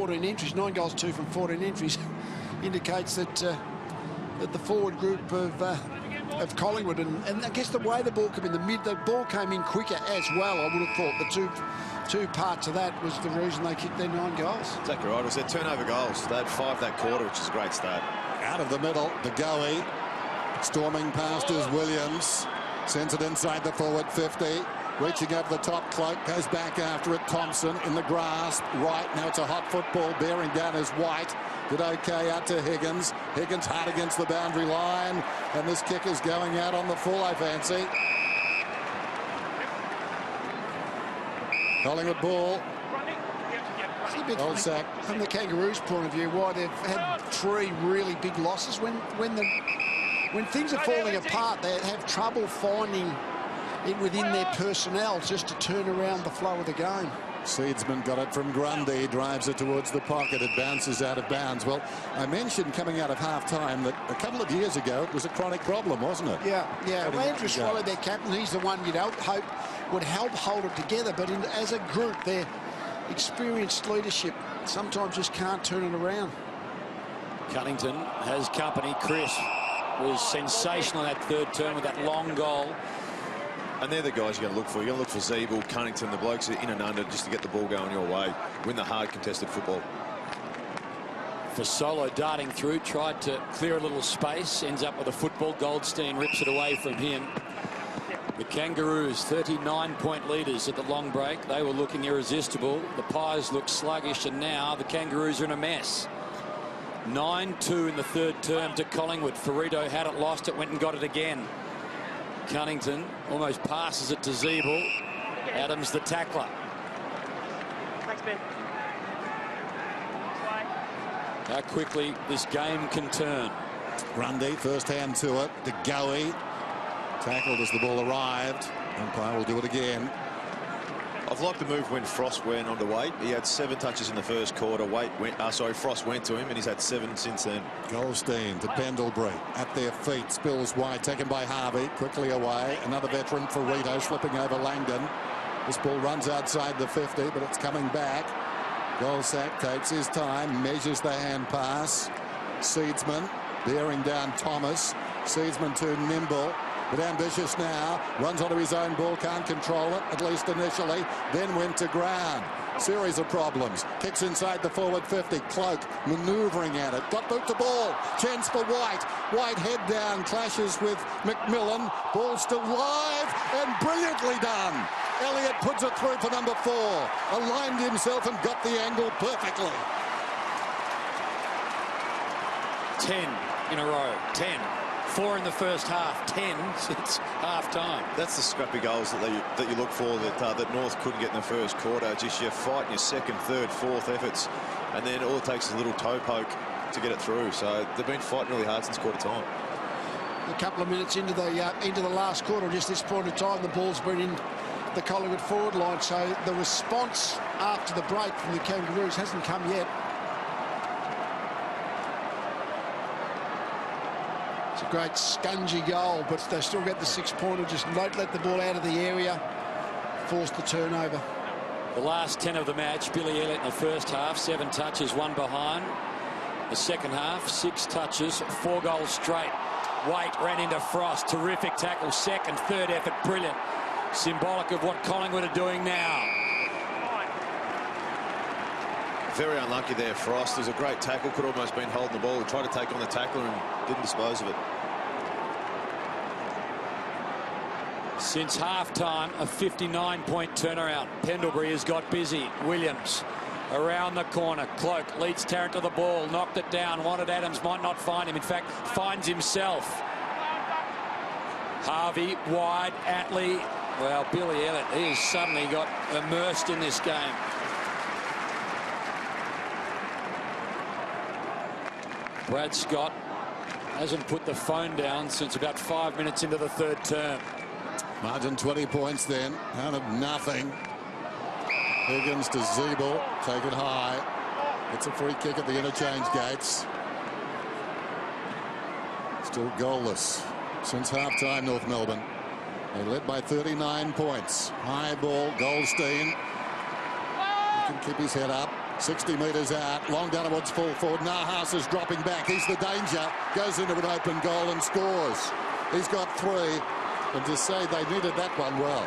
14 entries. 9 goals, 2 from 14 entries indicates that that the forward group of Collingwood, and I guess the way the ball came in, the ball came in quicker as well. I would have thought the two parts of that was the reason they kicked their 9 goals. Exactly right. It was their turnover goals. They had 5 that quarter, which is a great start. Out of the middle, De Goey. Storming past is Williams. Sends it inside the forward 50. Reaching over the top, Cloak goes back after it. Thompson in the grasp. Right, now it's a hot football. Bearing down is White. Did okay out to Higgins. Higgins hard against the boundary line. And this kick is going out on the full, I fancy. Collingwood ball. From the Kangaroos' point of view, why they've had 3 really big losses. When things are falling apart, they have trouble finding it within their personnel just to turn around the flow of the game. Seedsman got it from Grundy, drives it towards the pocket. It bounces out of bounds. Well, I mentioned coming out of half-time that a couple of years ago it was a chronic problem, wasn't it? Yeah. Well, Andrew Swallow, their captain, he's the one you'd hope would help hold it together. But as a group, their experienced leadership sometimes just can't turn it around. Cunnington has company. Chris was sensational in that third term with that long goal. And they're the guys you're going to look for. You're going to look for Zeeble, Cunnington, the blokes in and under just to get the ball going your way. Win the hard contested football. Fasolo darting through, tried to clear a little space, ends up with a football. Goldstein rips it away from him. The Kangaroos, 39-point leaders at the long break. They were looking irresistible. The Pies look sluggish, and now the Kangaroos are in a mess. 9-2 in the third term to Collingwood. Ferrito had it, lost it, went and got it again. Cunnington almost passes it to Zeeble. Adams the tackler. Thanks, Ben. How quickly this game can turn. Grundy, first hand to it. De Goey tackled as the ball arrived. Umpire will do it again. I've liked the move when Frost went on to Waite. He had 7 touches in the first quarter. Frost went to him, and he's had 7 since then. Goldstein to Pendlebury at their feet. Spills wide, taken by Harvey. Quickly away. Another veteran, Ferrito, slipping over Langdon. This ball runs outside the 50, but it's coming back. Goldsack takes his time, measures the hand pass. Seedsman bearing down Thomas. Seedsman too nimble, but ambitious now. Runs onto his own ball, can't control it, at least initially. Then went to ground. Series of problems. Kicks inside the forward 50. Cloak manoeuvring at it. Got boot to ball. Chance for White. White head down, clashes with McMillan. Ball still live and brilliantly done. Elliott puts it through for number 4. Aligned himself and got the angle perfectly. 10 in a row. 10. 4 in the first half. 10 since half-time. That's the scrappy goals that you look for that North couldn't get in the first quarter. Just you fight in your second, third, fourth efforts, and then all it takes is a little toe poke to get it through. So they've been fighting really hard since quarter time. A couple of minutes into the last quarter, just this point of time, the ball's been in the Collingwood forward line. So the response after the break from the Kangaroos hasn't come yet. It's a great scungy goal, but they still get the 6-pointer. Just don't let the ball out of the area. Force the turnover. The last 10 of the match, Billy Elliott in the first half, 7 touches, 1 behind. The second half, 6 touches, 4 goals straight. Waite ran into Frost. Terrific tackle. Second, third effort, brilliant. Symbolic of what Collingwood are doing now. Very unlucky there, Frost. It was a great tackle. Could almost been holding the ball. He tried to take on the tackler and didn't dispose of it. Since half-time, a 59-point turnaround. Pendlebury has got busy. Williams around the corner. Cloak leads Tarrant to the ball. Knocked it down. Wanted Adams. Might not find him. In fact, finds himself. Harvey wide. Atley. Well, Billy Elliott, he has suddenly got immersed in this game. Brad Scott hasn't put the phone down since about 5 minutes into the third term. Margin 20 points then, out of nothing. Higgins to Zeeble, take it high. It's a free kick at the interchange gates. Still goalless since half-time, North Melbourne. They led by 39 points. High ball, Goldstein. He can keep his head up. 60 metres out, long downwards, full forward. Nahas is dropping back. He's the danger. Goes into an open goal and scores. He's got 3. And to say they needed that one well.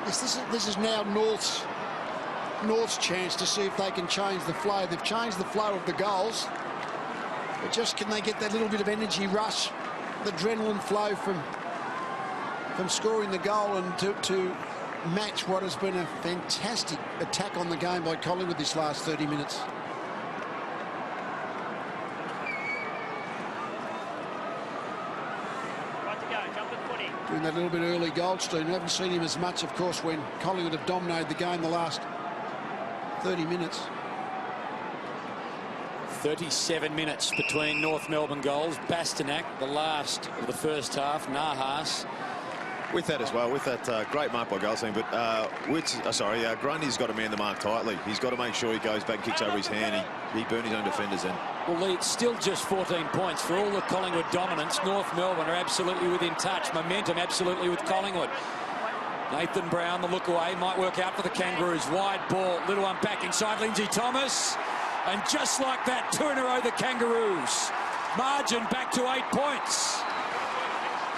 This is now North's chance to see if they can change the flow. They've changed the flow of the goals, but just can they get that little bit of energy rush, the adrenaline flow from scoring the goal, and to match what has been a fantastic attack on the game by Collingwood this last 30 minutes. Doing that little bit early, Goldstein. We haven't seen him as much, of course, when Collingwood have dominated the game the last 30 minutes. 37 minutes between North Melbourne goals. Bastanak, the last of the first half. Nahas. With that as well, with that great mark by Goldstein, but Grundy's got to man the mark tightly. He's got to make sure he goes back, kicks over his hand. He burned his own defenders then. Well, it's still just 14 points. For all the Collingwood dominance, North Melbourne are absolutely within touch. Momentum absolutely with Collingwood. Nathan Brown, the look away, might work out for the Kangaroos. Wide ball, little one back inside Lindsay Thomas. And just like that, 2 in a row, the Kangaroos. Margin back to 8 points.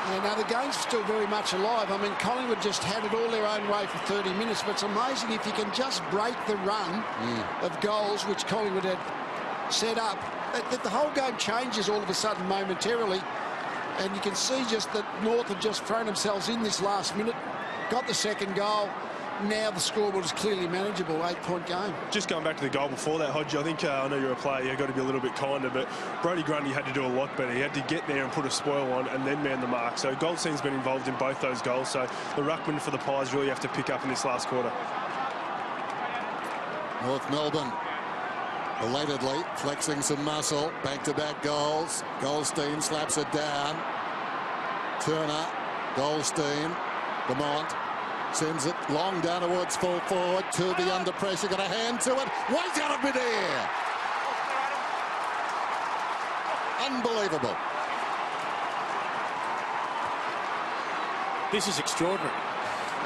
Yeah, now the game's still very much alive. I mean, Collingwood just had it all their own way for 30 minutes, but it's amazing if you can just break the run of goals which Collingwood had set up, that the whole game changes all of a sudden momentarily, and you can see just that North have just thrown themselves in this last minute, got the second goal. Now the scoreboard is clearly manageable. 8-point game. Just going back to the goal before that, Hodge, I think I know you're a player, you've got to be a little bit kinder, but Brodie Grundy had to do a lot better. He had to get there and put a spoil on and then man the mark. So Goldstein's been involved in both those goals, so the ruckman for the Pies really have to pick up in this last quarter. North Melbourne belatedly flexing some muscle. Back-to-back goals. Goldstein slaps it down. Turner, Goldstein, Lamont sends it long down towards full forward. Turvey under pressure, got a hand to it. Way out of mid-air. Unbelievable. This is extraordinary.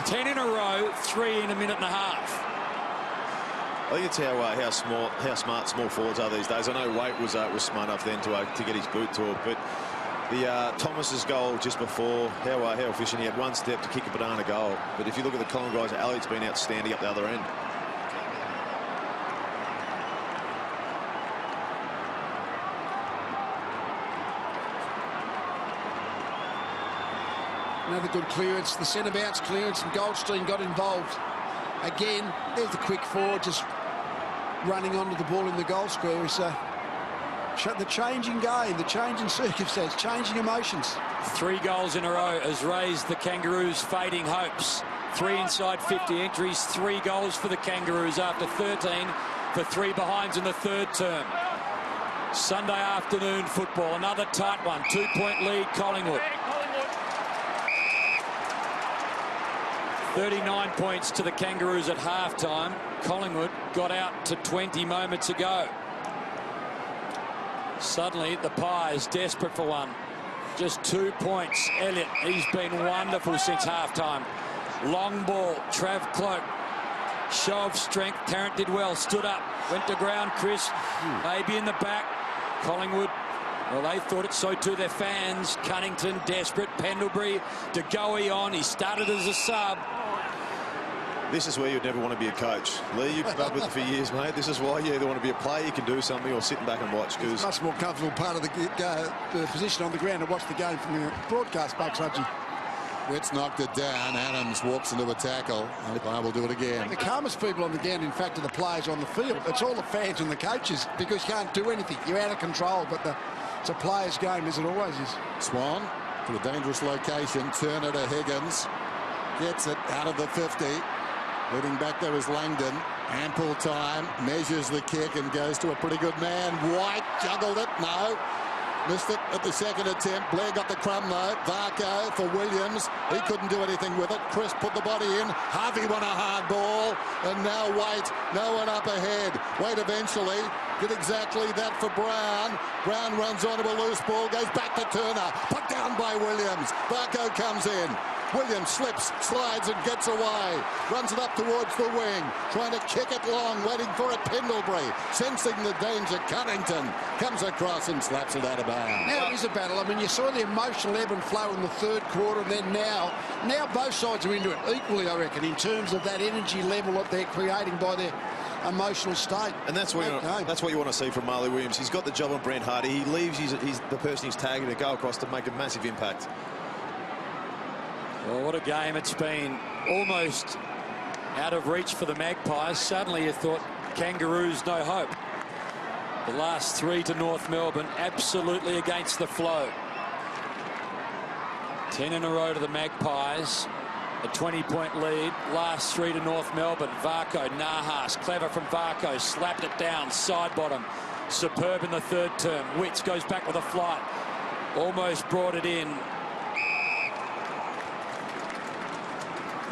10 in a row, 3 in a minute and a half. I think it's how smart small forwards are these days. I know Waite was smart enough then to get his boot to it, but the Thomas's goal just before, how efficient. He had one step to kick a banana goal. But if you look at the Collingwood guys, Elliott's been outstanding up the other end. Another good clearance, the centre bounce clearance, and Goldstein got involved. Again, there's the quick forward, just running onto the ball in the goal square. Is the changing game, the changing circumstance, changing emotions. 3 goals in a row has raised the Kangaroos' fading hopes. 3 inside 50 entries, 3 goals for the Kangaroos after 13 for 3 behinds in the third term. Sunday afternoon football, another tight one. 2-point lead, Collingwood. 39 points to the Kangaroos at halftime. Collingwood got out to 20 moments ago. Suddenly, the Pies desperate for one. Just 2 points. Elliott, he's been wonderful since halftime. Long ball, Trav Cloak. Show of strength. Tarrant did well, stood up, went to ground. Chris, maybe in the back. Collingwood, well, they thought it, so too their fans. Cunnington, desperate. Pendlebury, De Goey on. He started as a sub. This is where you'd never want to be a coach. Lee, you've been up with it for years, mate. This is why you either want to be a player, you can do something, or sitting back and watch. It's much more comfortable part of the position on the ground to watch the game from the broadcast box, Hudgy. Witts knocked it down. Adams walks into a tackle. Umpire will do it again. The calmest people on the ground, in fact, are the players on the field. It's all the fans and the coaches, because you can't do anything. You're out of control, but it's a player's game, as it always is. Swan to a dangerous location. Turner to Higgins. Gets it out of the 50. Leading back there is Langdon. Ample time. Measures the kick and goes to a pretty good man. White juggled it. No. Missed it at the second attempt. Blair got the crumb though. Varco for Williams. He couldn't do anything with it. Chris put the body in. Harvey won a hard ball. And now Waite. No one up ahead. Waite eventually did exactly that for Brown. Brown runs onto a loose ball. Goes back to Turner. Put down by Williams. Varco comes in. Williams slips, slides and gets away. Runs it up towards the wing. Trying to kick it long, waiting for it. Pendlebury sensing the danger. Cunnington comes across and slaps it out of bounds. Now it is a battle. I mean, you saw the emotional ebb and flow in the third quarter, and then now both sides are into it equally, I reckon, in terms of that energy level that they're creating by their emotional state. And that's what you want to see from Marley Williams. He's got the job on Brent Hardy. He leaves he's the person he's tagging to go across to make a massive impact. Well, what a game it's been. Almost out of reach for the Magpies. Suddenly you thought Kangaroos no hope. The last 3 to North Melbourne, absolutely against the flow. 10 in a row to the Magpies. A 20-point lead. Last 3 to North Melbourne. Varco, Nahas, clever from Varco, slapped it down, side bottom. Superb in the third term. Witts goes back with a flight. Almost brought it in.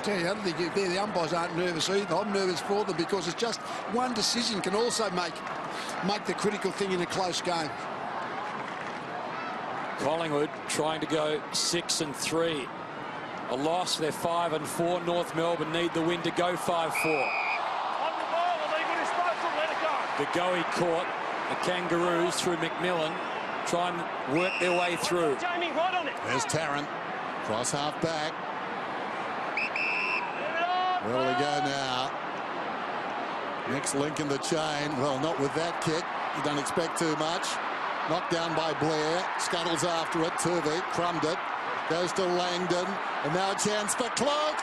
Tell you the other thing, the umpires aren't nervous either. I'm nervous for them because it's just one decision can also make the critical thing in a close game. Collingwood trying to go 6-3. A loss, they're 5-4. North Melbourne need the win to go 5-4. The goey caught the Kangaroos through McMillan. Try and work their way through. There's Tarrant. Cross half back. Where will we go now? Next link in the chain. Well, not with that kick. You don't expect too much. Knocked down by Blair. Scuttles after it. Turvey crumbed it. Goes to Langdon. And now a chance for Clark.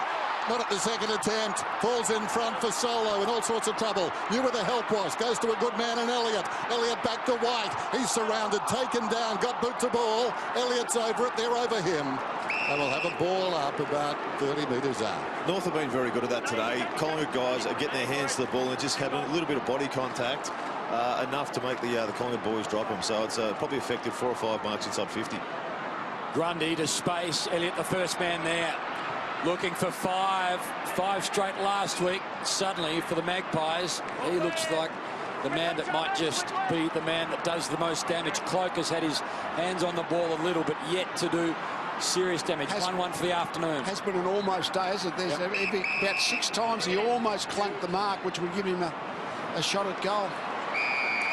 Not at the second attempt. Falls in front for Solo in all sorts of trouble. Knew where the help was. Goes to a good man in Elliott. Elliott back to White. He's surrounded. Taken down. Got boot to ball. Elliott's over it. They're over him. They will have a ball up about 30 metres out. North have been very good at that today. Collingwood guys are getting their hands to the ball and just having a little bit of body contact, enough to make the Collingwood boys drop them. So it's probably effective 4 or 5 marks inside 50. Grundy to space. Elliott, the first man there. Looking for 5 straight last week. Suddenly for the Magpies, he looks like the man that might just be the man that does the most damage. Cloak has had his hands on the ball a little, but yet to do serious damage. 1-1 for the afternoon. Has been an almost day, hasn't it? There's about 6 times he almost clunked the mark, which would give him a shot at goal.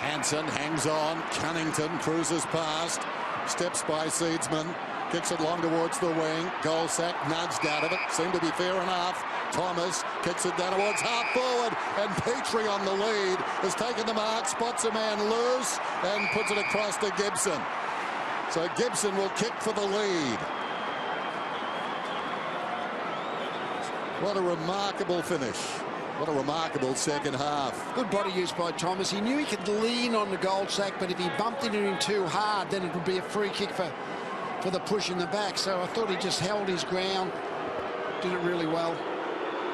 Hansen hangs on. Cunnington cruises past. Steps by Seedsman. Kicks it long towards the wing. Goldsack nudged out of it. Seemed to be fair enough. Thomas kicks it down towards half forward. And Petrie on the lead has taken the mark. Spots a man loose and puts it across to Gibson. So Gibson will kick for the lead. What a remarkable finish. What a remarkable second half. Good body use by Thomas. He knew he could lean on the Goldsack, but if he bumped into him too hard, then it would be a free kick for the push in the back. So I thought he just held his ground. Did it really well.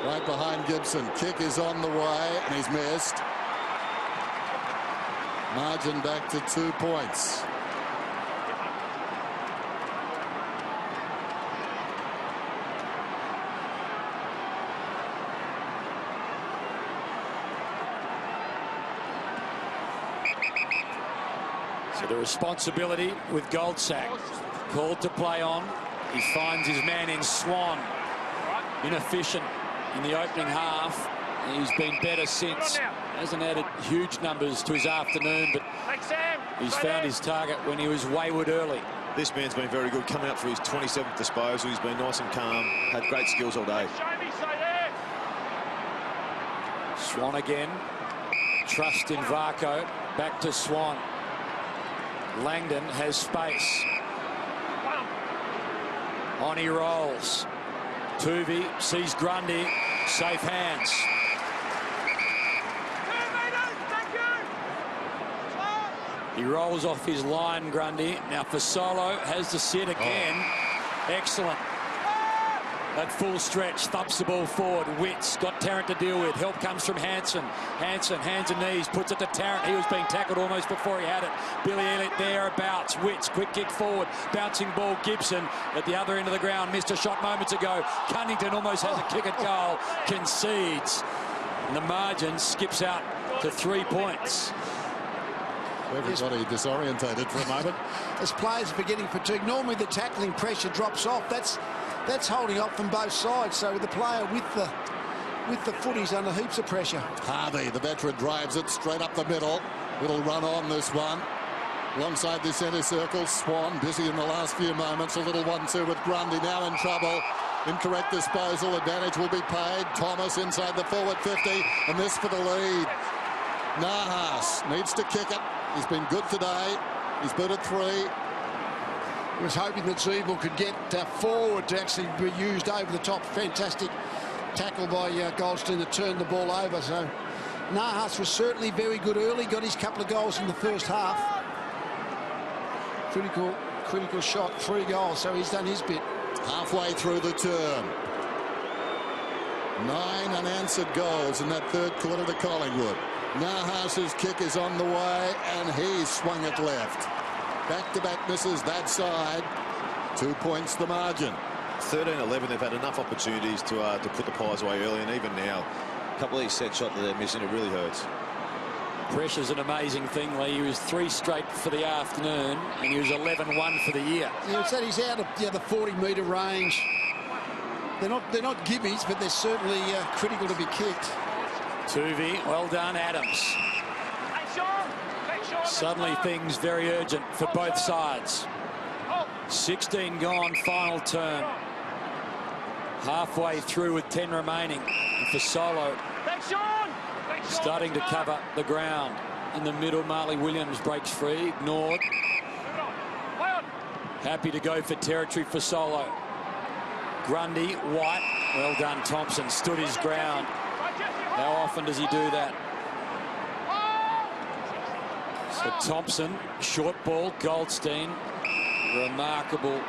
Right behind Gibson. Kick is on the way, and he's missed. Margin back to 2 points. So the responsibility with Goldsack. Called to play on. He finds his man in Swan. Inefficient in the opening half. He's been better since. Hasn't added huge numbers to his afternoon, but he's found his target when he was wayward early. This man's been very good, coming up for his 27th disposal. He's been nice and calm, had great skills all day. Swan again. Trust in Varco. Back to Swan. Langdon has space. On he rolls. Tuvey sees Grundy. Safe hands. He rolls off his line, Grundy. Now for Solo, has to sit again. Excellent. That full stretch, thumps the ball forward. Witts got Tarrant to deal with. Help comes from Hansen. Hansen, hands and knees, puts it to Tarrant. He was being tackled almost before he had it. Billy Elliott thereabouts. Witts, quick kick forward. Bouncing ball, Gibson at the other end of the ground. Missed a shot moments ago. Cunnington almost has a kick at goal. Concedes. And the margin skips out to 3 points. Everybody disorientated for a moment. As players are getting fatigued, normally the tackling pressure drops off. That's that's holding up from both sides. So the player with the footies under heaps of pressure. Harvey, the veteran, drives it straight up the middle. Little run on this one. Alongside the centre circle, Swan busy in the last few moments. A little 1-2 with Grundy, now in trouble. Incorrect disposal, advantage will be paid. Thomas inside the forward 50, and this for the lead. Nahas needs to kick it. He's been good today. He's booted 3. He was hoping that Zeeble could get forward to actually be used over the top. Fantastic tackle by Goldstein to turn the ball over. So Nahas was certainly very good early. Got his couple of goals in the first half. Critical shot, 3 goals. So he's done his bit. Halfway through the term. 9 unanswered goals in that third quarter to Collingwood. Nahas's kick is on the way, and he's swung it left. Back-to-back misses that side. 2 points the margin. 13-11, they've had enough opportunities to put the Pies away early, and even now, a couple of these set shots that they're missing, it really hurts. Pressure's an amazing thing, Lee. He was 3 straight for the afternoon, and he was 11-1 for the year. Yeah, it's that he's out of the 40-metre range. They're not gimmies, but they're certainly critical to be kicked. Tuvey, well done, Adams. Suddenly things very urgent for both sides. 16 gone, final term. Halfway through with 10 remaining. And for Solo, starting to cover the ground. In the middle, Marley Williams breaks free, ignored. Happy to go for territory for Solo. Grundy, White, well done, Thompson, stood his ground. How often does he do that? So Thompson, short ball, Goldstein, remarkable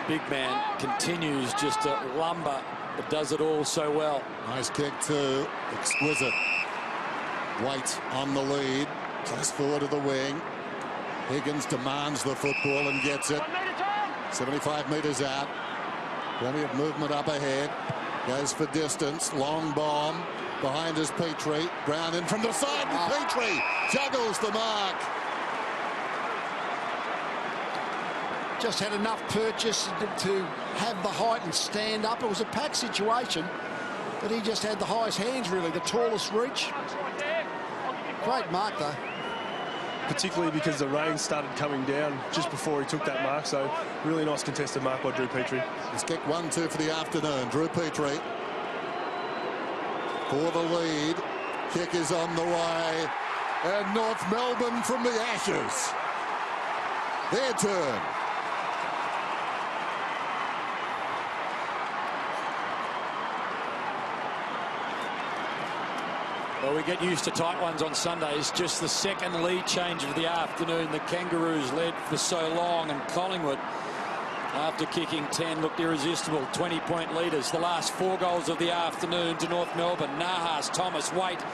big man, continues just to lumber, but does it all so well. Nice kick too, exquisite. White on the lead, just forward of the wing. Higgins demands the football and gets it. 75 metres out. Plenty of movement up ahead. Goes for distance, long bomb. Behind is Petrie. Brown in from the side, and Petrie juggles the mark. Just had enough purchase to have the height and stand up. It was a pack situation, but he just had the highest hands, really, the tallest reach. Great mark, though. Particularly because the rain started coming down just before he took that mark, so really nice contested mark by Drew Petrie. He's kicked 1-2 for the afternoon. Drew Petrie for the lead. Kick is on the way, and North Melbourne from the ashes. Their turn. Well, we get used to tight ones on Sundays. Just the second lead change of the afternoon. The Kangaroos led for so long, and Collingwood, after kicking 10, looked irresistible. 20-point leaders. The last 4 goals of the afternoon to North Melbourne. Nahas, Thomas, Waite,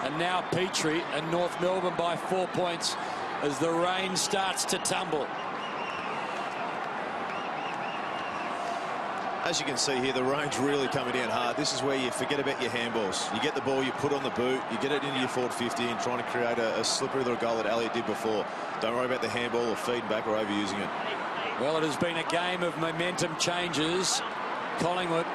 and now Petrie, and North Melbourne by 4 points as the rain starts to tumble. As you can see here, the rain's really coming down hard. This is where you forget about your handballs. You get the ball, you put on the boot, you get it into your forward 50 and trying to create a slippery little goal that Elliott did before. Don't worry about the handball or feeding back or overusing it. Well, it has been a game of momentum changes. Collingwood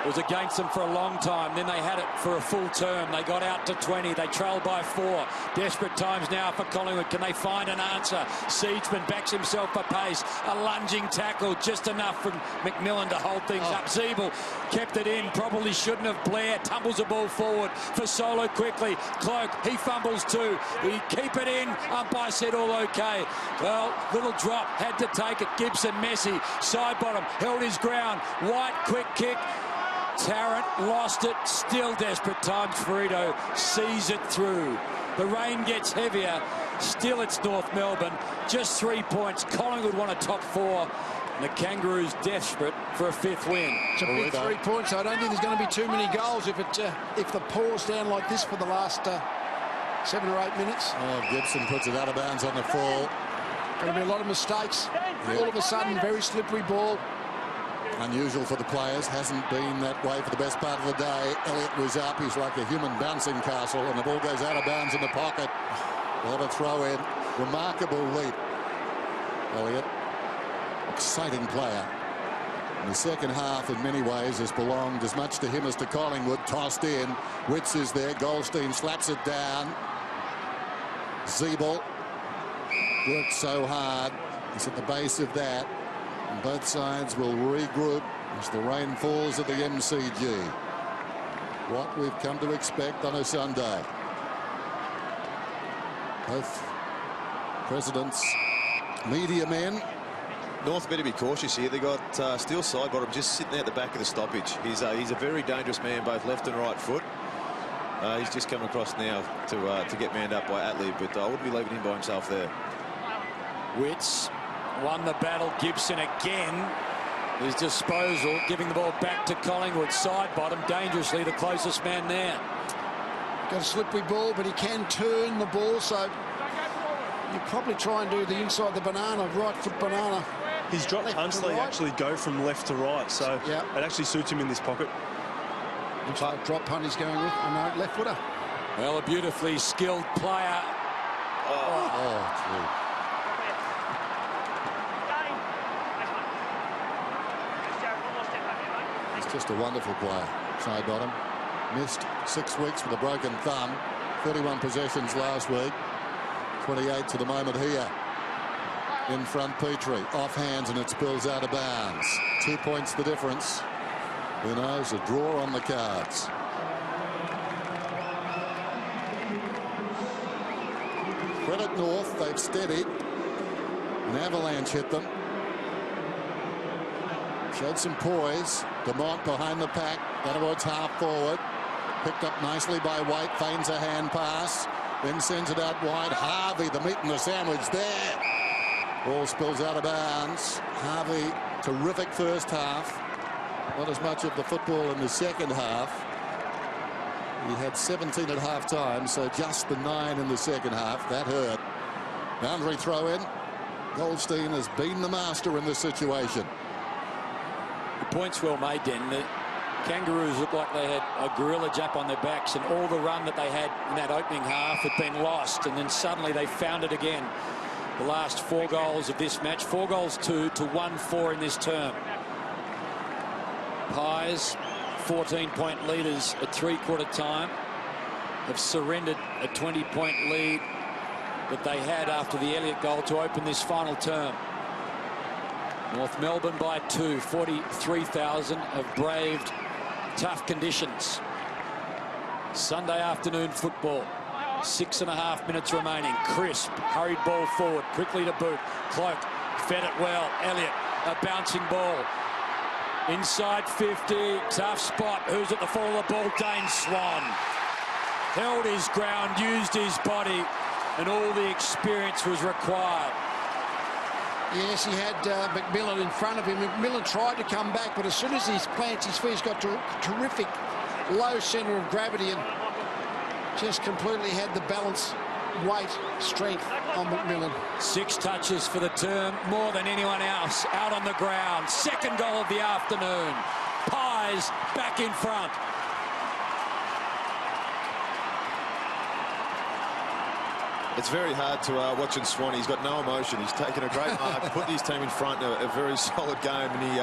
was against them for a long time. Then they had it for a full term. They got out to 20. They trailed by 4. Desperate times now for Collingwood. Can they find an answer? Siegeman backs himself for pace. A lunging tackle, just enough from McMillan to hold things up. Zeeble kept it in. Probably shouldn't have. Blair tumbles the ball forward for Solo quickly. Cloak, he fumbles too. We keep it in. Umpire said all okay. Well, little drop. Had to take it. Gibson, Messi, side bottom. Held his ground. White, quick kick. Tarrant lost it. Still desperate times. Ferrito sees it through. The rain gets heavier. Still it's North Melbourne. Just 3 points. Collingwood won a top 4. And the Kangaroos desperate for a 5th win. It's a big 3 points. I don't think there's going to be too many goals if the pours down like this for the last 7 or 8 minutes. Oh, Gibson puts it out of bounds on the full. Going to be a lot of mistakes. All of a sudden, very slippery ball. Unusual for the players, hasn't been that way for the best part of the day. Elliott was up, he's like a human bouncing castle, and the ball goes out of bounds in the pocket. What a throw in. Remarkable leap. Elliott, exciting player. In the second half, in many ways, has belonged as much to him as to Collingwood. Tossed in. Witts is there. Goldstein slaps it down. Zeeble worked so hard. He's at the base of that. And both sides will regroup as the rain falls at the MCG. What we've come to expect on a Sunday. Both presidents, media men. North better be cautious here. They got Steele Sidebottom just sitting out the back of the stoppage. He's a very dangerous man, both left and right foot. He's just come across now to get manned up by Atley, but I wouldn't be leaving him by himself there. Witts won the battle. Gibson again. His disposal, giving the ball back to Collingwood. Sidebottom, dangerously the closest man there. Got a slippery ball, but he can turn the ball, so you probably try and do the inside the banana, right foot banana. His drop punts lead actually go from left to right, so yeah, it actually suits him in this pocket. Looks like drop punt he's going with. I know, left footer. Well, a beautifully skilled player. Oh, it's just a wonderful play. Sidebottom missed 6 weeks with a broken thumb. 31 possessions last week. 28 to the moment here. In front, Petrie. Off hands and it spills out of bounds. 2 points the difference. Who knows? A draw on the cards. Credit North. They've steadied. An avalanche hit them. Showed some poise. Demont behind the pack. Danavoid's half forward. Picked up nicely by White. Feigns a hand pass. Then sends it out wide. Harvey, the meat and the sandwich there. Ball spills out of bounds. Harvey, terrific first half. Not as much of the football in the second half. He had 17 at half time, so just the 9 in the second half. That hurt. Boundary throw in. Goldstein has been the master in this situation. The point's well made, Den. The Kangaroos looked like they had a gorilla jump on their backs, and all the run that they had in that opening half had been lost, and then suddenly they found it again. The last 4 goals of this match, 4 goals to 1-4 in this term. Pies, 14-point leaders at 3/4 time, have surrendered a 20-point lead that they had after the Elliott goal to open this final term. North Melbourne by 2, 43,000 have braved tough conditions. Sunday afternoon football. 6.5 minutes remaining. Crisp, hurried ball forward, quickly to boot. Cloak fed it well. Elliott, a bouncing ball. Inside 50, tough spot. Who's at the fall of the ball? Dane Swan. Held his ground, used his body, and all the experience was required. Yes, he had McMillan in front of him. McMillan tried to come back, but as soon as he plants his feet, he's got terrific low centre of gravity and just completely had the balance, weight, strength on McMillan. 6 touches for the term, more than anyone else out on the ground. Second goal of the afternoon. Pies back in front. It's very hard to watching Swan. He's got no emotion. He's taken a great mark, put his team in front, a very solid game, and he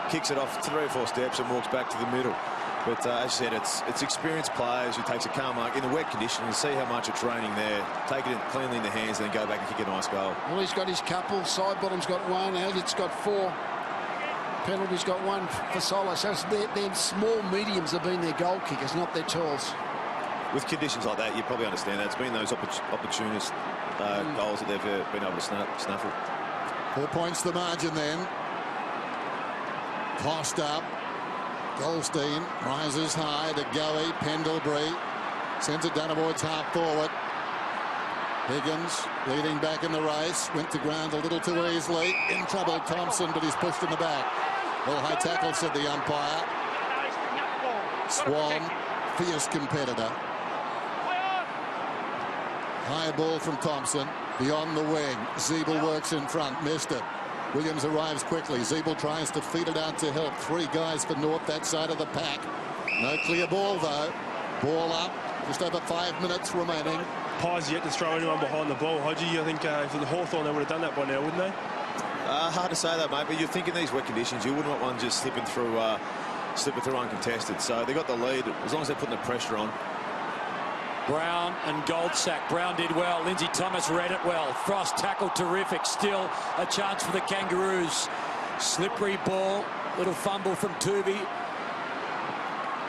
kicks it off 3 or 4 steps and walks back to the middle. But as you said, it's experienced players who takes a calm mark in the wet conditions and see how much it's raining there, take it in cleanly in the hands, and then go back and kick a nice goal. Well, he's got his couple. Sidebottom's got 1. Elliott's got 4. Penalty's got 1 for Solo. So their small mediums have been their goal kickers, not their talls. With conditions like that, you probably understand that. It's been those opportunist goals that they've been able to snaffle. 4 points the margin then. Tossed up. Goldstein rises high to Goey. Pendlebury sends it down towards half forward. Higgins leading back in the race. Went to ground a little too easily. In trouble, Thompson, but he's pushed in the back. Well, high tackle, said the umpire. Swan, fierce competitor. High ball from Thompson. Beyond the wing. Zeeble works in front. Missed it. Williams arrives quickly. Zeeble tries to feed it out to help. 3 guys for North that side of the pack. No clear ball, though. Ball up. Just over 5 minutes remaining. Pies yet to throw anyone behind the ball. Hodgie, I think for the Hawthorn, they would have done that by now, wouldn't they? Hard to say that, mate, but you're thinking these wet conditions, you wouldn't want one just slipping through uncontested. So they got the lead as long as they're putting the pressure on. Brown and Goldsack. Brown did well. Lindsay Thomas read it well. Frost tackled terrific. Still a chance for the Kangaroos. Slippery ball. Little fumble from Tuvey.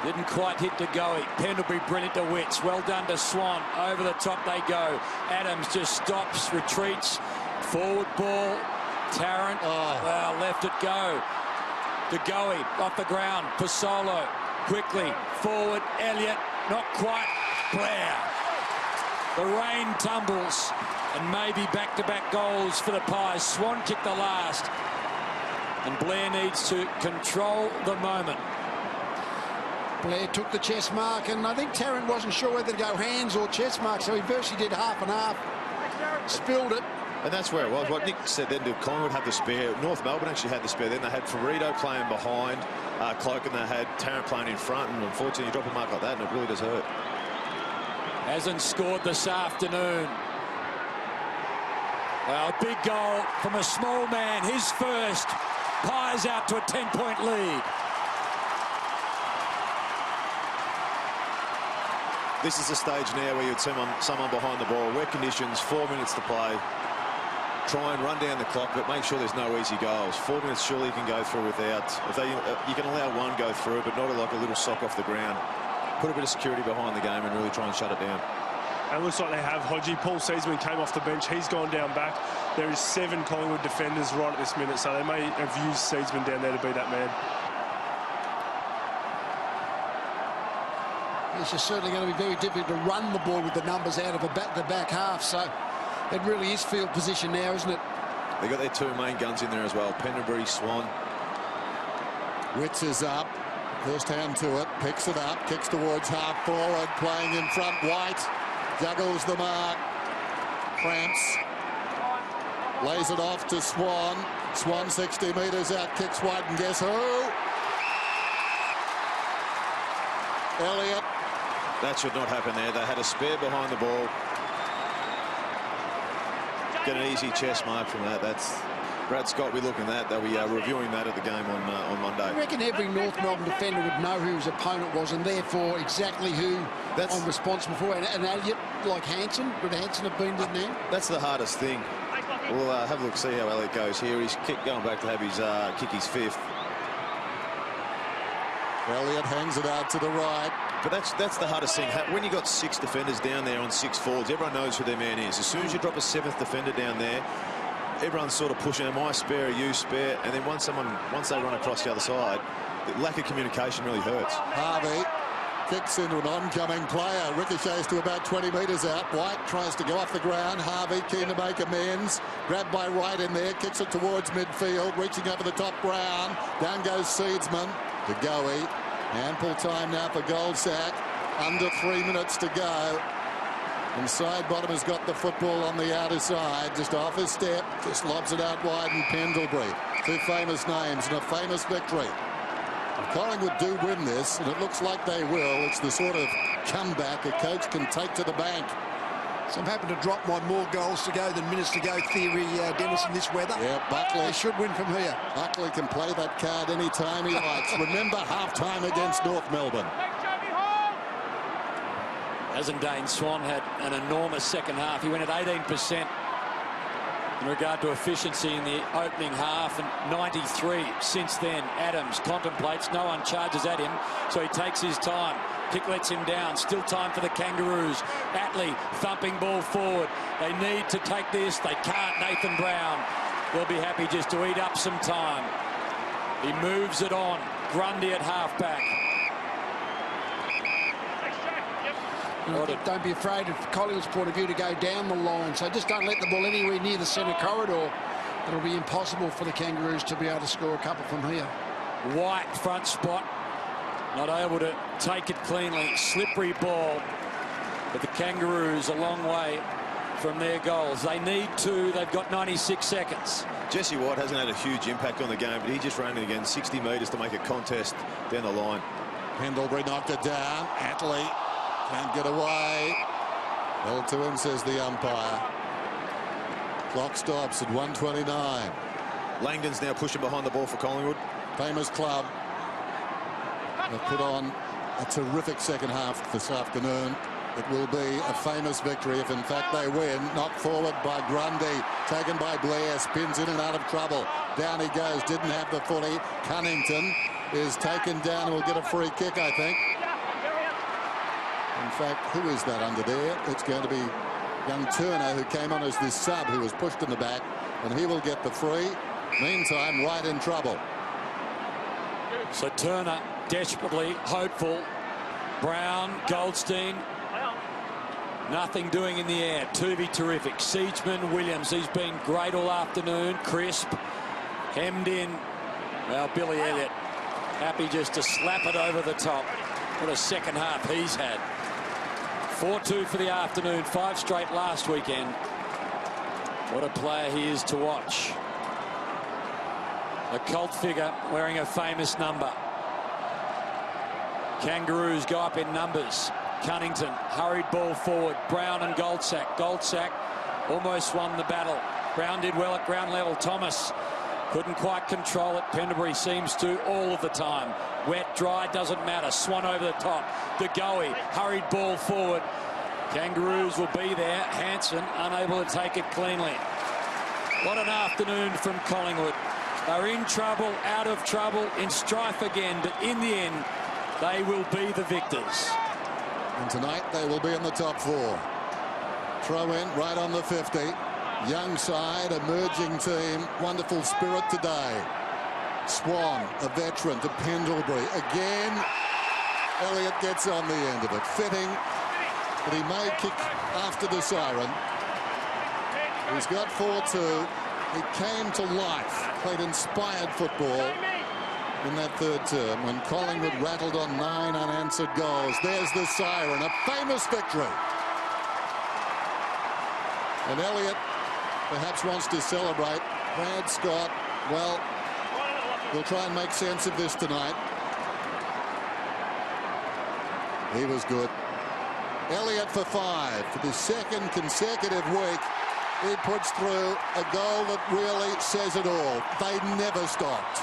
Didn't quite hit to Goey. Pendlebury brilliant to Witts. Well done to Swan. Over the top they go. Adams just stops, retreats. Forward ball. Tarrant. Well, left it go. To Goey. Off the ground. Pasolo. Quickly. Forward. Elliott. Not quite. Blair. The rain tumbles. And maybe back-to-back goals for the Pies. Swan kicked the last. And Blair needs to control the moment. Blair took the chest mark, and I think Tarrant wasn't sure whether to go hands or chest mark, so he virtually did half and half. Spilled it. And that's where it was. What Nick said then, did Collingwood have the spare? North Melbourne actually had the spare. Then they had Ferrito playing behind Cloak, and they had Tarrant playing in front. And unfortunately, you drop a mark like that, and it really does hurt. Hasn't scored this afternoon. Well, a big goal from a small man. His first. Pies out to a 10-point lead. This is the stage now where you'd see someone behind the ball. Wet conditions, 4 minutes to play. Try and run down the clock, but make sure there's no easy goals. 4 minutes surely you can go through without. You can allow one go through, but not like a little sock off the ground. Put a bit of security behind the game and really try and shut it down. And it looks like they have Hodgie. Paul Seaman came off the bench. He's gone down back. There is 7 Collingwood defenders right at this minute, so they may have used Seaman down there to be that man. It's just certainly going to be very difficult to run the ball with the numbers out of the back half. So it really is field position now, isn't it? They got their 2 main guns in there as well. Pendlebury, Swan. Witts is up. First hand to it. Picks it up. Kicks towards half forward. Playing in front. White juggles the mark. Cramps. Lays it off to Swan. Swan 60 metres out. Kicks wide, and guess who? Elliott. That should not happen there. They had a spare behind the ball. Get an easy chest mark from that. That's Brad Scott will be looking at that. They'll be reviewing that at the game on Monday. I reckon every North Melbourne defender would know who his opponent was, and therefore exactly who I'm responsible for. And Elliott, like Hansen, would Hansen have been in there? That's the hardest thing. We'll have a look, see how Elliott goes here. He's going back to have his kick his 5th. Elliott hangs it out to the right. But that's the hardest thing. When you got 6 defenders down there on 6 forwards, everyone knows who their man is. As soon as you drop a 7th defender down there, everyone's sort of pushing, am I spare, are you spare? And then once they run across the other side, the lack of communication really hurts. Harvey kicks into an oncoming player. Ricochets to about 20 metres out. White tries to go off the ground. Harvey keen to make amends. Grabbed by Wright in there. Kicks it towards midfield. Reaching over the top ground. Down goes Seedsman to Goey. Ample time now for Goldsack. Under 3 minutes to go. And Sidebottom has got the football on the outer side. Just off his step. Just lobs it out wide, and Pendlebury. 2 famous names and a famous victory. If Collingwood do win this, and it looks like they will, it's the sort of comeback a coach can take to the bank. So I'm happy to drop my more goals to go than minutes to go theory, Dennis, in this weather. Yeah, Buckley. They should win from here. Buckley can play that card any time he likes. Remember, half-time against North Melbourne. Hasn't Dane Swan had an enormous second half? He went at 18% in regard to efficiency in the opening half, and 93 since then. Adams contemplates. No one charges at him, so he takes his time. Kick lets him down. Still time for the Kangaroos. Atley thumping ball forward. They need to take this. They can't. Nathan Brown. They'll be happy just to eat up some time. He moves it on. Grundy at halfback. Don't be afraid, of Collingwood's point of view, to go down the line. So just don't let the ball anywhere near the centre corridor. It'll be impossible for the Kangaroos to be able to score a couple from here. White front spot. Not able to take it cleanly. Slippery ball. But the Kangaroos a long way from their goals. They need to. They've got 96 seconds. Jesse White hasn't had a huge impact on the game, but he just ran it again 60 metres to make a contest down the line. Pendlebury knocked it down. Atley can't get away. Held to him, says the umpire. Clock stops at 1:29. Langdon's now pushing behind the ball for Collingwood. Famous club. They've put on a terrific second half this afternoon. It will be a famous victory if in fact they win. Knocked forward by Grundy, taken by Blair, spins in and out of trouble. Down he goes, didn't have the footy. Cunnington is taken down and will get a free kick, I think. In fact, who is that under there? It's going to be young Turner, who came on as this sub, who was pushed in the back, and he will get the free. Meantime, Wright in trouble. So Turner desperately hopeful. Brown, Goldstein, nothing doing in the air. Tuvey terrific. Siegeman, Williams, he's been great all afternoon. Crisp, hemmed in. Well, Billy Elliott happy just to slap it over the top. What a second half he's had. 4-2 for the afternoon, 5 straight last weekend. What a player he is to watch. A cult figure wearing a famous number. Kangaroos go up in numbers. Cunnington, hurried ball forward. Brown and Goldsack. Goldsack almost won the battle. Brown did well at ground level. Thomas couldn't quite control it. Pendlebury seems to all of the time. Wet, dry, doesn't matter. Swan over the top. DeGoey, hurried ball forward. Kangaroos will be there. Hanson unable to take it cleanly. What an afternoon from Collingwood. They're in trouble, out of trouble, in strife again, but in the end, they will be the victors. And tonight they will be in the top 4. Throw in right on the 50. Young side, emerging team, wonderful spirit today. Swan, a veteran, to Pendlebury. Again, Elliott gets on the end of it. Fitting that he may kick after the siren. He's got 4-2. He came to life, played inspired football in that third term when Collingwood rattled on 9 unanswered goals. There's the siren, a famous victory. And Elliott perhaps wants to celebrate. Brad Scott, well, we'll try and make sense of this tonight. He was good. Elliott for 5 for the second consecutive week. He puts through a goal that really says it all. They never stopped.